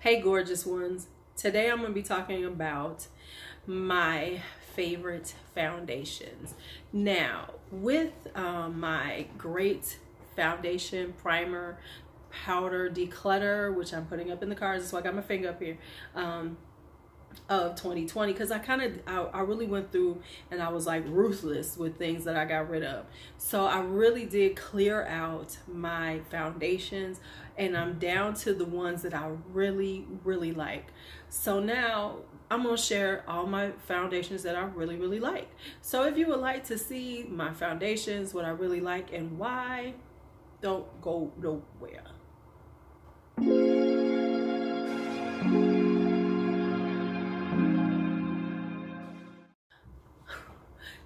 Hey gorgeous ones, today I'm going to be talking about my favorite foundations. Now with my great foundation primer powder declutter, which I'm putting up in the cards, so I got my finger up here, of 2020, because I really went through and I was like ruthless with things that I got rid of. So I really did clear out my foundations and I'm down to the ones that I really like. So now I'm gonna share all my foundations that I really like. So if you would like to see my foundations, what I really like and why, don't go nowhere.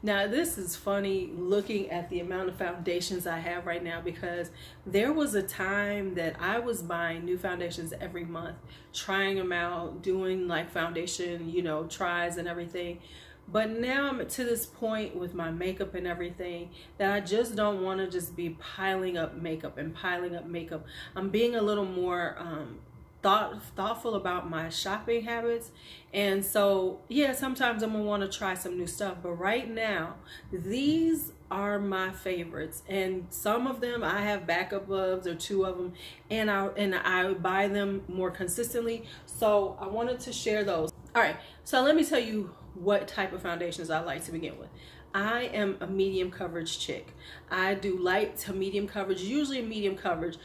Now this is funny looking at the amount of foundations I have right now, because there was a time that I was buying new foundations every month, trying them out, doing like foundation, tries and everything. But now I'm to this point with my makeup and everything that I just don't want to just be piling up makeup and piling up makeup. I'm being a little more thoughtful about my shopping habits, and so yeah, sometimes I'm gonna want to try some new stuff, but right now these are my favorites, and some of them I have backup of, or two of them, and I buy them more consistently, so I wanted to share those. All right, so let me tell you what type of foundations I like to begin with. I am a medium coverage chick. I do light to medium coverage, usually medium coverage,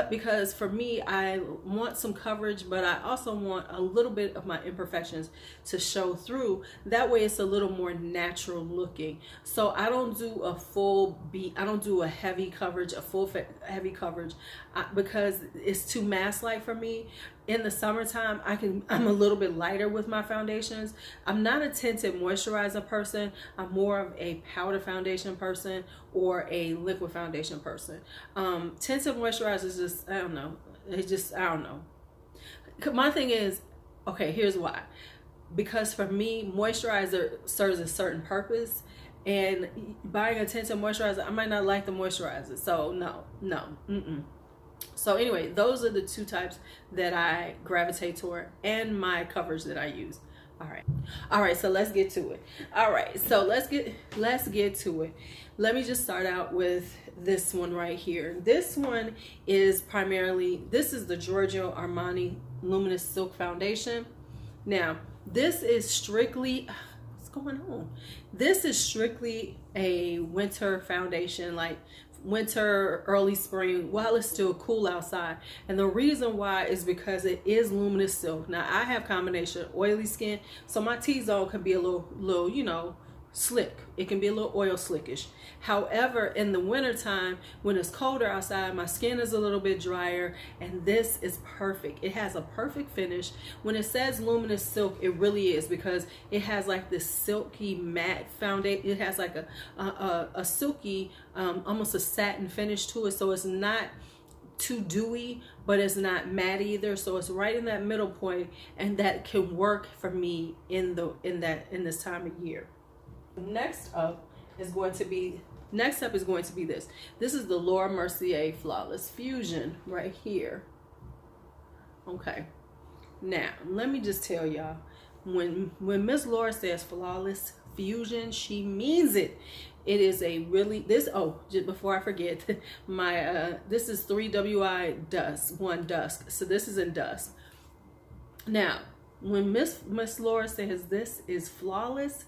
because for me, I want some coverage, but I also want a little bit of my imperfections to show through. That way it's a little more natural looking. So I don't do a full beat, I don't do a heavy coverage, heavy coverage, because it's too mask-like for me. In the summertime, I'm a little bit lighter with my foundations. I'm not a tinted moisturizer person. I'm more of a powder foundation person or a liquid foundation person. Tinted moisturizers just, I don't know. I don't know. My thing is, okay, here's why. Because for me, moisturizer serves a certain purpose, and buying a tinted moisturizer, I might not like the moisturizer. So no. So anyway, those are the two types that I gravitate toward, and my coverage that I use. All right, so let's get to it. All right, so let's get to it. Let me just start out with this one right here. This one is this is the Giorgio Armani Luminous Silk Foundation. Now, this is strictly, what's going on? This is strictly a winter foundation, like winter, early spring, while it's still cool outside. And the reason why is because it is luminous silk. Now I have combination oily skin, so my T-zone can be a little slick. It can be a little oil slickish. However, in the winter time, when it's colder outside, my skin is a little bit drier, and this is perfect. It has a perfect finish. When it says luminous silk, it really is, because it has like this silky matte foundation. It has like a silky, almost a satin finish to it, so it's not too dewy, but it's not matte either. So it's right in that middle point, and that can work for me in this time of year. Next up is going to be this. This is the Mercier Flawless Fusion right here. Okay, now let me just tell y'all, when Miss Laura says flawless fusion, she means it. It is a really, just before I forget, my this is 3WI Dusk. So this is in Dusk. Now, when Miss Laura says this is flawless,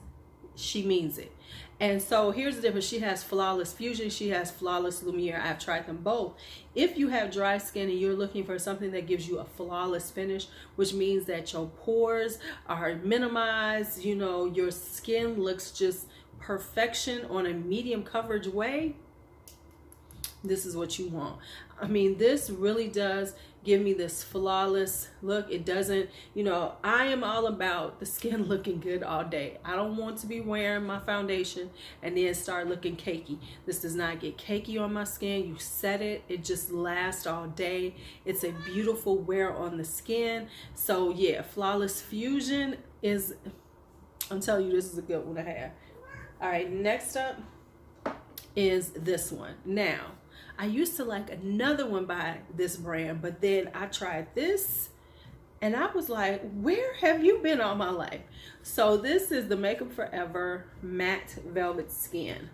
she means it. And so here's the difference. She has flawless fusion, she has flawless lumiere. I've tried them both. If you have dry skin and you're looking for something that gives you a flawless finish, which means that your pores are minimized, your skin looks just perfection on a medium coverage way, this is what you want. I mean, this really does give me this flawless look. It doesn't, I am all about the skin looking good all day. I don't want to be wearing my foundation and then start looking cakey. This does not get cakey on my skin. You set it, it just lasts all day. It's a beautiful wear on the skin. So yeah, flawless fusion is, I'm telling you, this is a good one to have. All right, next up is this one. Now, I used to like another one by this brand, but then I tried this And I was like, where have you been all my life? So this is the Makeup Forever Matte Velvet Skin.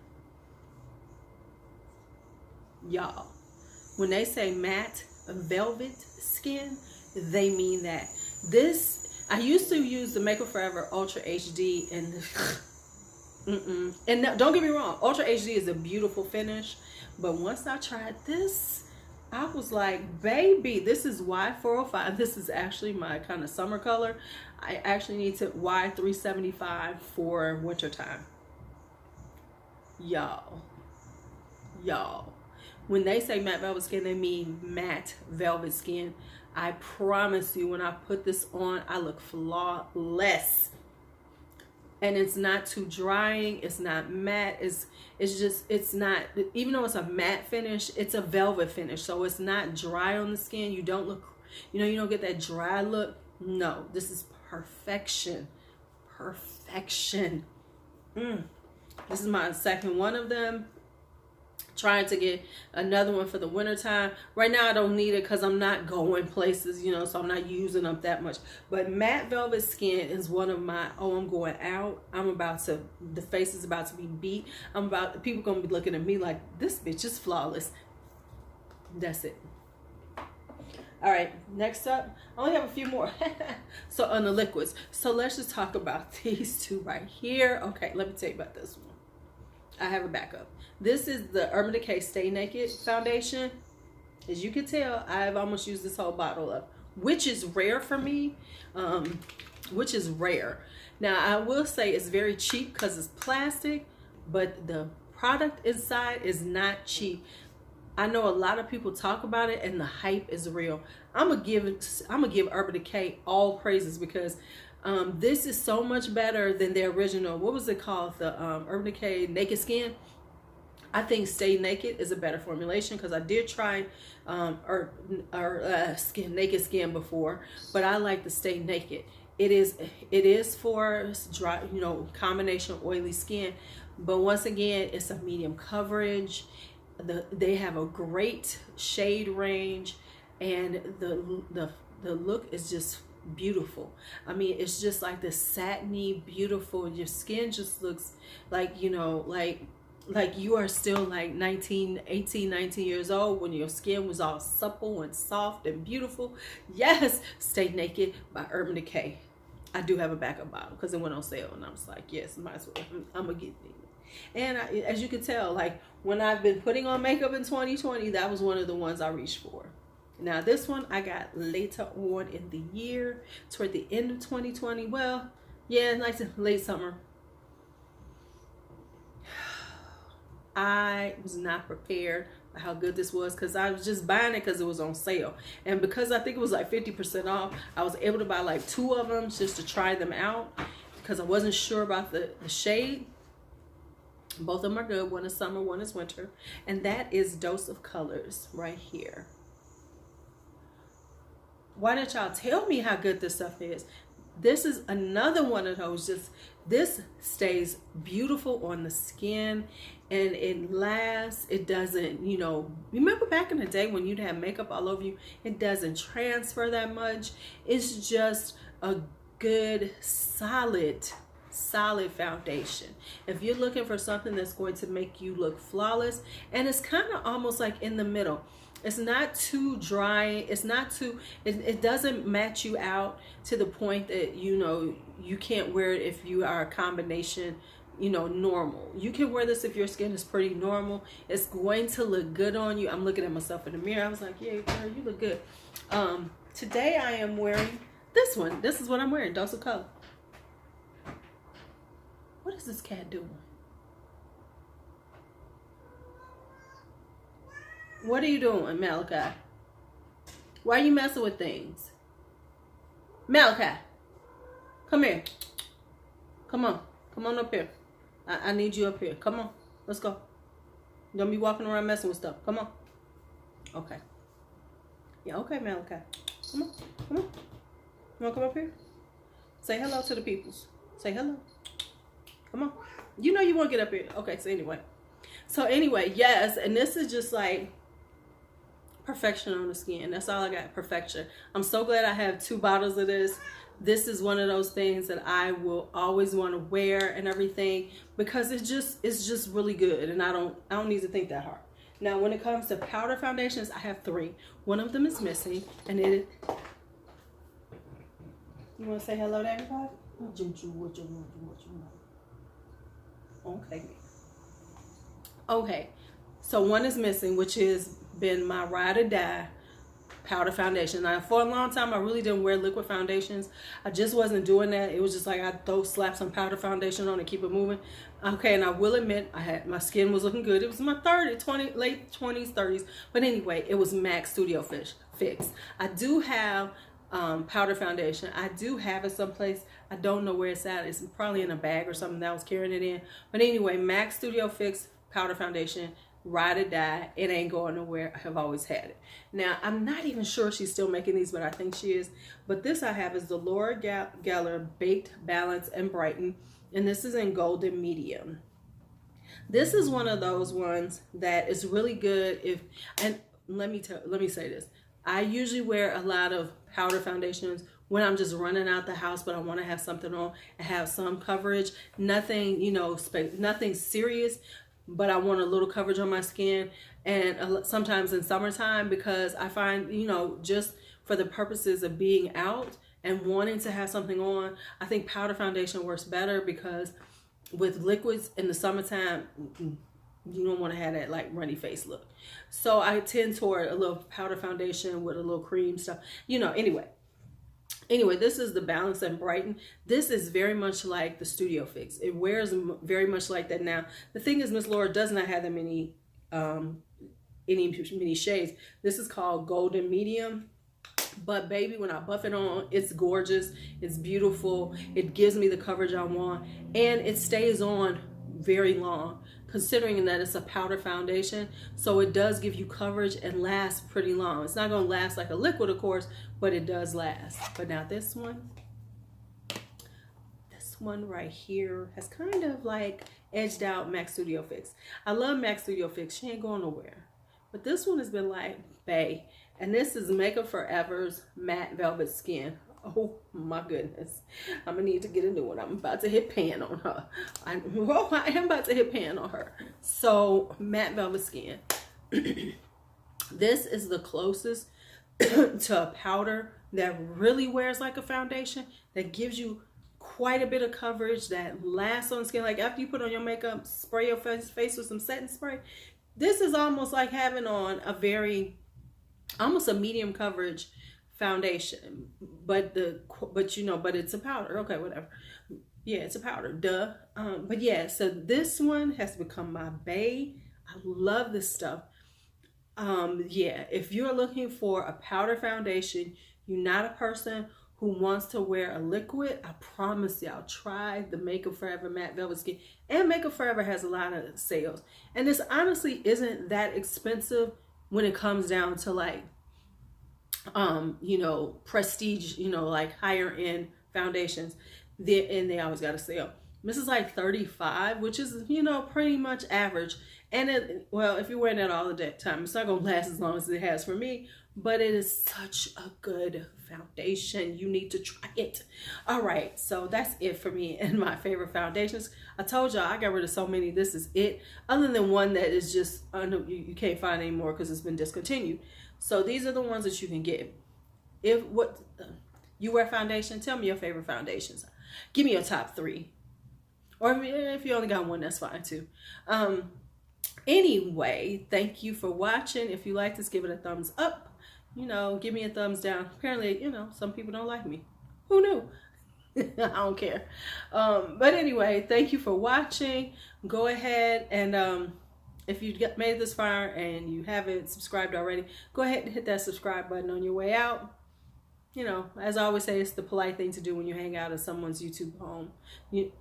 Y'all, when they say matte velvet skin, they mean that. This, I used to use the Makeup Forever Ultra HD, and and don't get me wrong, Ultra HD is a beautiful finish, but once I tried this, I was like, baby, this is Y405. This is actually my kind of summer color. I actually need to Y375 for wintertime. Y'all, when they say matte velvet skin, they mean matte velvet skin. I promise you, when I put this on, I look flawless. And it's not too drying. It's not matte. It's not, even though it's a matte finish, it's a velvet finish. So it's not dry on the skin. You don't look, you don't get that dry look. No, this is perfection. Perfection. This is my second one of them. Trying to get another one for the winter time. Right now I don't need it because I'm not going places, so I'm not using them that much. But matte velvet skin is one of my, I'm going out, the face is about to be beat, people gonna be looking at me like, this bitch is flawless. That's it. All right, next up, I only have a few more. So on the liquids, so let's just talk about these two right here. Okay, let me tell you about this one. I have a backup. This is the Urban Decay Stay Naked foundation. As you can tell, I've almost used this whole bottle up, which is rare for me, which is rare. Now, I will say it's very cheap because it's plastic, but the product inside is not cheap. I know a lot of people talk about it and the hype is real. I'm gonna give Urban Decay all praises because this is so much better than their original. What was it called? The Urban Decay Naked Skin. I think Stay Naked is a better formulation because I did try Naked Skin before, but I like the Stay Naked. It is for dry, combination oily skin, but once again, it's a medium coverage. They have a great shade range, and the look is just beautiful. I mean, it's just like this satiny, beautiful. Your skin just looks like, like you are still like 19 years old when your skin was all supple and soft and beautiful. Yes, Stay Naked by Urban Decay. I do have a backup bottle because it went on sale, and I was like, yes, might as well. I'm gonna get it. And as you can tell, like when I've been putting on makeup in 2020, that was one of the ones I reached for. Now this one I got later on in the year, toward the end of 2020. Well, yeah, like late summer. I was not prepared for how good this was because I was just buying it because it was on sale. And because I think it was like 50% off, I was able to buy like 2 of them just to try them out because I wasn't sure about the shade. Both of them are good. One is summer, one is winter. And that is Dose of Colors right here. Why didn't y'all tell me how good this stuff is? This is another one of those, this stays beautiful on the skin and it lasts. It doesn't, remember back in the day when you'd have makeup all over you, it doesn't transfer that much. It's just a good, solid foundation. If you're looking for something that's going to make you look flawless, and it's kind of almost like in the middle. It's not too dry. It's not too, it doesn't match you out to the point that, you can't wear it if you are a combination, normal. You can wear this if your skin is pretty normal. It's going to look good on you. I'm looking at myself in the mirror. I was like, yeah, girl, you look good. Today I am wearing this one. This is what I'm wearing, Dose of Color. What is this cat doing? What are you doing, Malachi? Why are you messing with things? Malachi, come here. Come on up here. I need you up here. Come on, let's go. Don't be walking around messing with stuff. Come on. Okay. Yeah, okay, Malachi. Come on. You wanna come up here? Say hello to the peoples. Say hello. Come on. You know you want to get up here. Okay, so anyway, yes, and this is just like perfection on the skin. That's all I got, perfection. I'm so glad I have 2 bottles of this. This is one of those things that I will always want to wear and everything, because it's just really good, and I don't need to think that hard. Now, when it comes to powder foundations, I have 3. One of them is missing, and it. You want to say hello to everybody? Okay. Okay. So one is missing, which has been my ride or die powder foundation. Now, for a long time, I really didn't wear liquid foundations. I just wasn't doing that. It was just like I'd slap some powder foundation on and keep it moving. Okay, and I will admit, my skin was looking good. It was my late 20s, 30s. But anyway, it was MAC Studio Fix. I do have powder foundation. I do have it someplace. I don't know where it's at. It's probably in a bag or something that I was carrying it in. But anyway, MAC Studio Fix powder foundation. Ride or die. It ain't going nowhere. I have always had it. Now, I'm not even sure she's still making these, but I think she is. But this I have is the Laura Geller Baked, Balance, and Brighten. And this is in golden medium. This is one of those ones that is really good and let me say this. I usually wear a lot of powder foundations when I'm just running out the house, but I want to have something on and have some coverage. Nothing, nothing serious, but I want a little coverage on my skin. And sometimes in summertime, because I find, just for the purposes of being out and wanting to have something on, I think powder foundation works better, because with liquids in the summertime, you don't want to have that like runny face look. So I tend toward a little powder foundation with a little cream stuff, Anyway, this is the Balance and Brighten. This is very much like the Studio Fix. It wears very much like that. Now, the thing is, Miss Laura does not have that many shades. This is called Golden Medium. But baby, when I buff it on, it's gorgeous. It's beautiful. It gives me the coverage I want. And it stays on very long, considering that it's a powder foundation. So it does give you coverage and lasts pretty long. It's not going to last like a liquid, of course, but it does last. But now this one right here has kind of like edged out MAC Studio Fix. I love MAC Studio Fix. She ain't going nowhere. But this one has been like, bae. And this is Makeup Forever's Matte Velvet Skin. Oh my goodness. I'm gonna need to get a new one. I'm about to hit pan on her. I am about to hit pan on her. So, Matte Velvet Skin. This is the closest to a powder that really wears like a foundation, that gives you quite a bit of coverage, that lasts on the skin. Like after you put on your makeup, spray your face with some setting spray. This is almost like having on almost a medium coverage foundation, but it's a powder. Okay, whatever. Yeah, it's a powder. Duh. But yeah, so this one has become my bae. I love this stuff. Yeah, if you're looking for a powder foundation, you're not a person who wants to wear a liquid, I promise y'all, try the Makeup Forever Matte Velvet Skin. And Makeup Forever has a lot of sales. And this honestly isn't that expensive when it comes down to like, prestige, like higher end foundations. And they always got a sale. This is like $35, which is, pretty much average. And if you're wearing that all the time, it's not going to last as long as it has for me. But it is such a good foundation. You need to try it. All right, so that's it for me and my favorite foundations. I told y'all I got rid of so many. This is it. Other than one that is just you can't find anymore because it's been discontinued. So these are the ones that you can get. If you wear foundation, tell me your favorite foundations. Give me your top 3. Or if you only got one, that's fine too. Anyway, thank you for watching. If you like this, give it a thumbs up. Give me a thumbs down. Apparently, some people don't like me. Who knew? I don't care. But anyway, thank you for watching. Go ahead and if you made it this far and you haven't subscribed already, go ahead and hit that subscribe button on your way out. As I always say, it's the polite thing to do when you hang out at someone's YouTube home,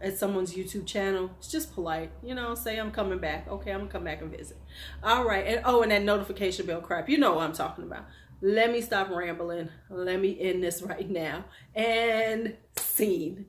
at someone's YouTube channel. It's just polite, say I'm coming back. Okay, I'm gonna come back and visit. All right, and that notification bell crap, you know what I'm talking about. Let me stop rambling. Let me end this right now. And scene.